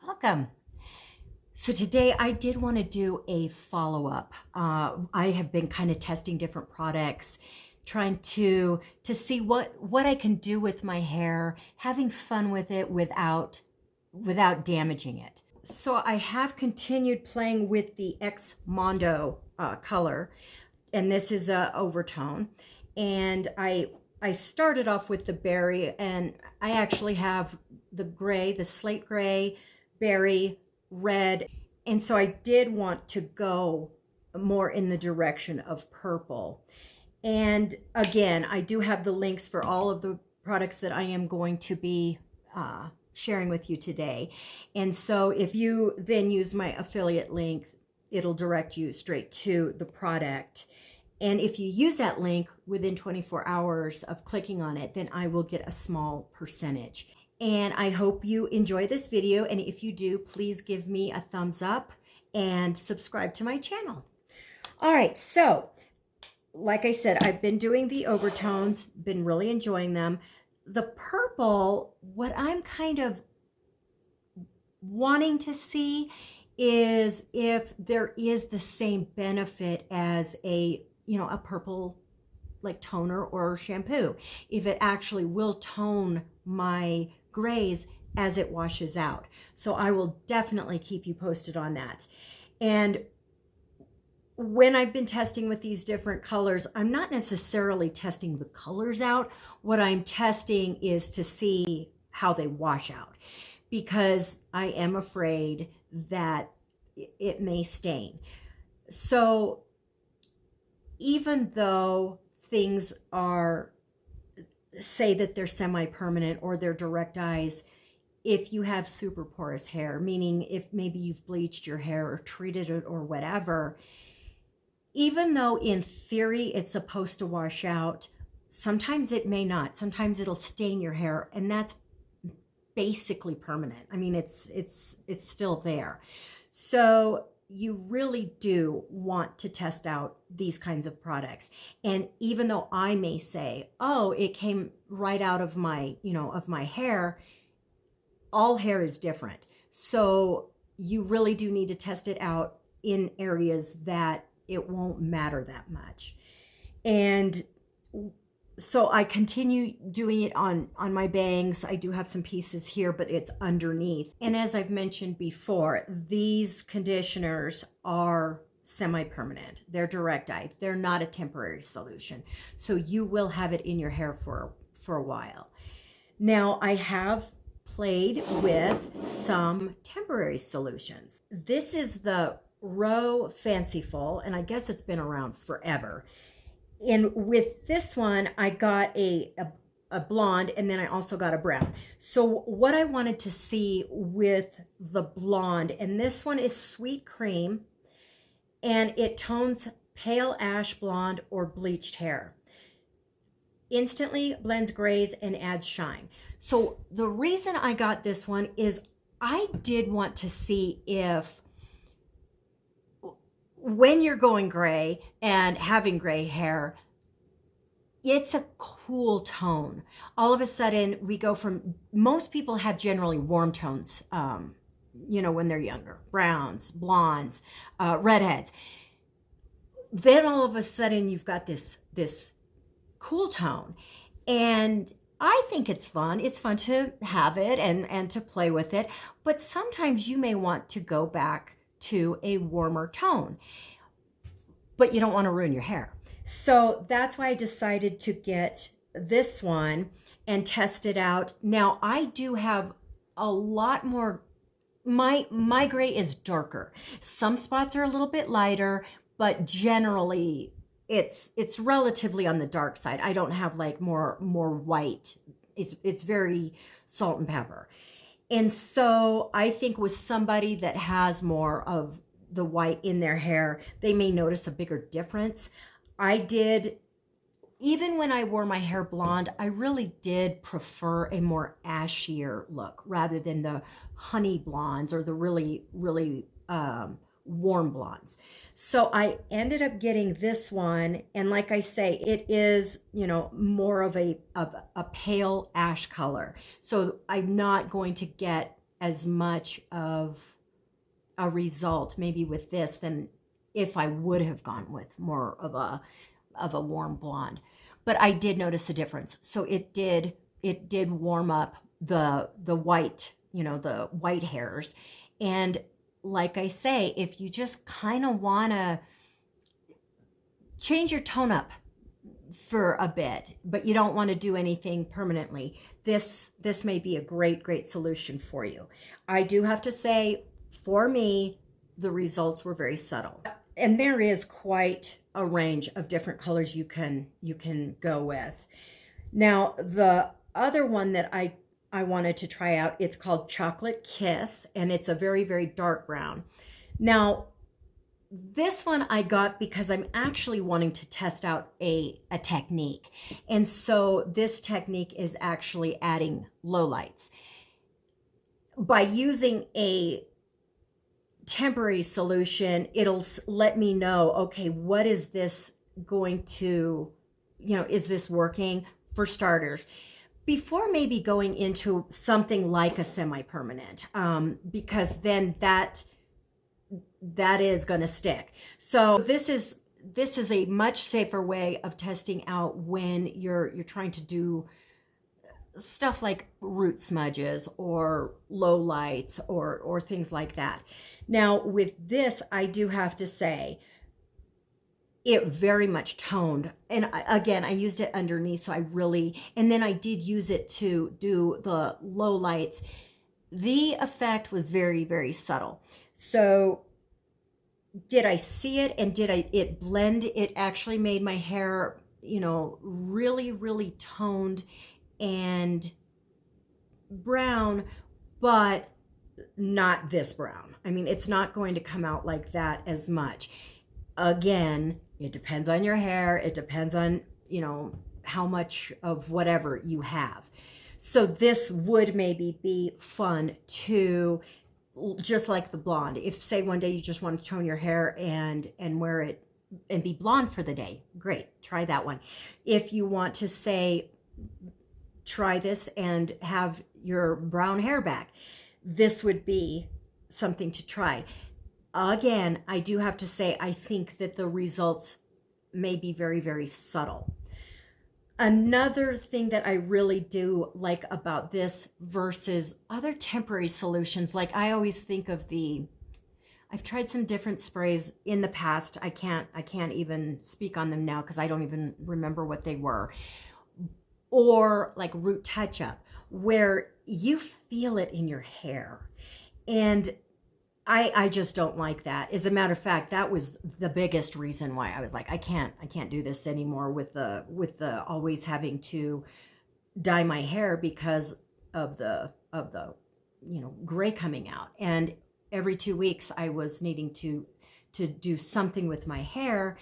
Welcome. So today I did want to do a follow-up. I have been kind of testing different products, trying to see what I can do with my hair, having fun with it without damaging it. So I have continued playing with the X Mondo color, and this is a overtone. And I started off with the berry, and I actually have the gray, the slate gray, berry, red. And so I did want to go more in the direction of purple. And again, I do have the links for all of the products that I am going to be sharing with you today. And so if you then use my affiliate link, it'll direct you straight to the product. And if you use that link within 24 hours of clicking on it, then I will get a small percentage. And I hope you enjoy this video. And if you do, please give me a thumbs up and subscribe to my channel. All right, so like I said, I've been doing the overtones, been really enjoying them. The purple, what I'm kind of wanting to see is if there is the same benefit as a purple like toner or shampoo, if it actually will tone my grays as it washes out. So I will definitely keep you posted on that. And when I've been testing with these different colors, I'm not necessarily testing the colors out. What I'm testing is to see how they wash out, because I am afraid that it may stain. So even though things say that they're semi-permanent or they're direct dyes, if you have super porous hair, meaning if maybe you've bleached your hair or treated it or whatever, even though in theory it's supposed to wash out, sometimes it may not. Sometimes it'll stain your hair, and that's basically permanent. I mean, it's still there. So you really do want to test out these kinds of products. And even though I may say, oh, it came right out of my, of my hair, all hair is different. So you really do need to test it out in areas that it won't matter that much. And so I continue doing it on my bangs. I do have some pieces here, but it's underneath. And as I've mentioned before, these conditioners are semi-permanent. They're direct dye. They're not a temporary solution. So you will have it in your hair for a while. Now, I have played with some temporary solutions. This is the Row Fanciful, and I guess it's been around forever. And with this one, I got a blonde, and then I also got a brown. So what I wanted to see with the blonde, and this one is Sweet Cream, and it tones pale ash blonde or bleached hair. Instantly blends grays and adds shine. So the reason I got this one is I did want to see if when you're going gray and having gray hair, it's a cool tone. All of a sudden, we go from, most people have generally warm tones, when they're younger, browns, blondes, redheads. Then all of a sudden, you've got this cool tone. And I think it's fun. It's fun to have it and to play with it. But sometimes you may want to go back to a warmer tone, but you don't want to ruin your hair. So that's why I decided to get this one and test it out. Now I do have a lot more, my gray is darker. Some spots are a little bit lighter, but generally it's relatively on the dark side. I don't have like more white. It's very salt and pepper. And so I think with somebody that has more of the white in their hair, they may notice a bigger difference. I did, even when I wore my hair blonde, I really did prefer a more ashier look rather than the honey blondes or the really, really warm blondes. So I ended up getting this one, and like I say, it is, more of a pale ash color. So I'm not going to get as much of a result maybe with this than if I would have gone with more of a warm blonde. But I did notice a difference. So it did warm up the white, the white hairs. And like I say, if you just kind of want to change your tone up for a bit, but you don't want to do anything permanently, this may be a great solution for you. I do have to say, for me, the results were very subtle. And there is quite a range of different colors you can go with. Now, the other one that I wanted to try out, it's called Chocolate Kiss, and it's a very dark brown. Now, this one I got because I'm actually wanting to test out a technique. And so this technique is actually adding lowlights. By using a temporary solution, it'll let me know, okay, what is this going to, is this working? For starters, before maybe going into something like a semi-permanent, because then that is going to stick. So this is a much safer way of testing out when you're trying to do stuff like root smudges or low lights or things like that. Now with this, I do have to say, it very much toned. And again, I used it underneath, so and then I did use it to do the low lights. The effect was very subtle. So did I see it and did it blend? It actually made my hair, really toned and brown, but not this brown. I mean, it's not going to come out like that as much. Again, it depends on your hair. It depends on, how much of whatever you have. So this would maybe be fun to, just like the blonde. If say one day you just want to tone your hair and wear it and be blonde for the day, great, try that one. If you want to say, try this and have your brown hair back, this would be something to try. Again, I do have to say, I think that the results may be very subtle. Another thing that I really do like about this versus other temporary solutions, like I always think of I've tried some different sprays in the past. I can't even speak on them now because I don't even remember what they were. Or like root touch-up, where you feel it in your hair. And I just don't like that. As a matter of fact, that was the biggest reason why I was like, I can't do this anymore with the always having to dye my hair because of the gray coming out. And every 2 weeks I was needing to do something with my hair.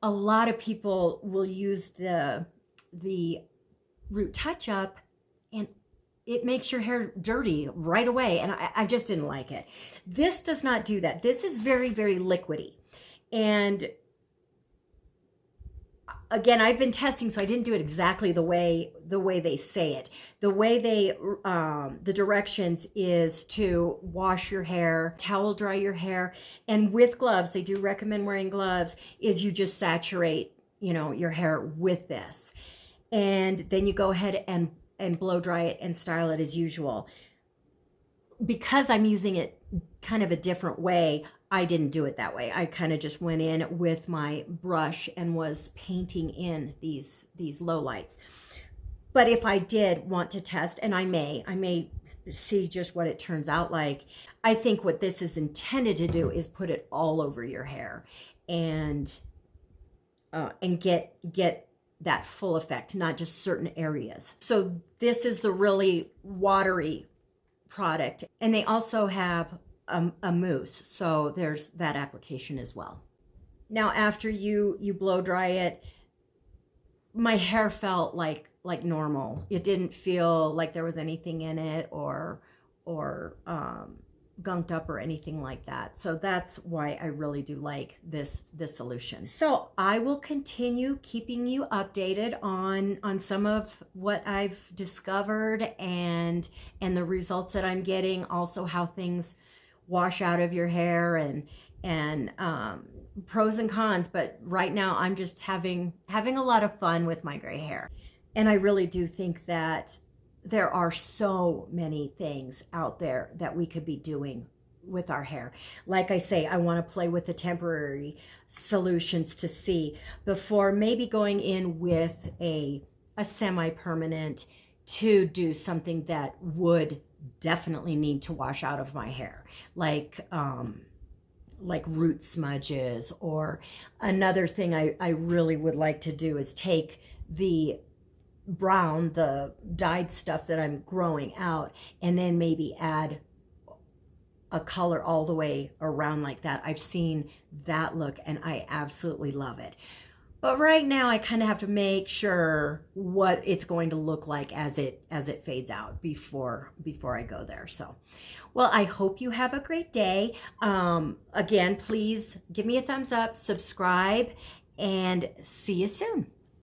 A lot of people will use the root touch-up and it makes your hair dirty right away. And I just didn't like it. This does not do that. This is very liquidy. And again, I've been testing, so I didn't do it exactly the way they say it. The way the directions is to wash your hair, towel dry your hair, and with gloves, they do recommend wearing gloves, is you just saturate, your hair with this. And then you go ahead and blow dry it and style it as usual. Because I'm using it kind of a different way, I didn't do it that way. I kind of just went in with my brush and was painting in these low lights. But if I did want to test, and I may see just what it turns out like, I think what this is intended to do is put it all over your hair and get that full effect, not just certain areas. So this is the really watery product. And they also have a mousse, so there's that application as well. Now after you blow dry it, my hair felt like normal. It didn't feel like there was anything in it or gunked up or anything like that. So that's why I really do like this solution. So I will continue keeping you updated on some of what I've discovered and the results that I'm getting, also how things wash out of your hair and pros and cons. But right now I'm just having a lot of fun with my gray hair. And I really do think that there are so many things out there that we could be doing with our hair. Like I say, I want to play with the temporary solutions to see before maybe going in with a semi-permanent to do something that would definitely need to wash out of my hair, like root smudges. Or another thing I really would like to do is take the brown, the dyed stuff that I'm growing out, and then maybe add a color all the way around like that. I've seen that look and I absolutely love it. But right now I kind of have to make sure what it's going to look like as it fades out before I go there. So, well, I hope you have a great day. Again, please give me a thumbs up, subscribe, and see you soon.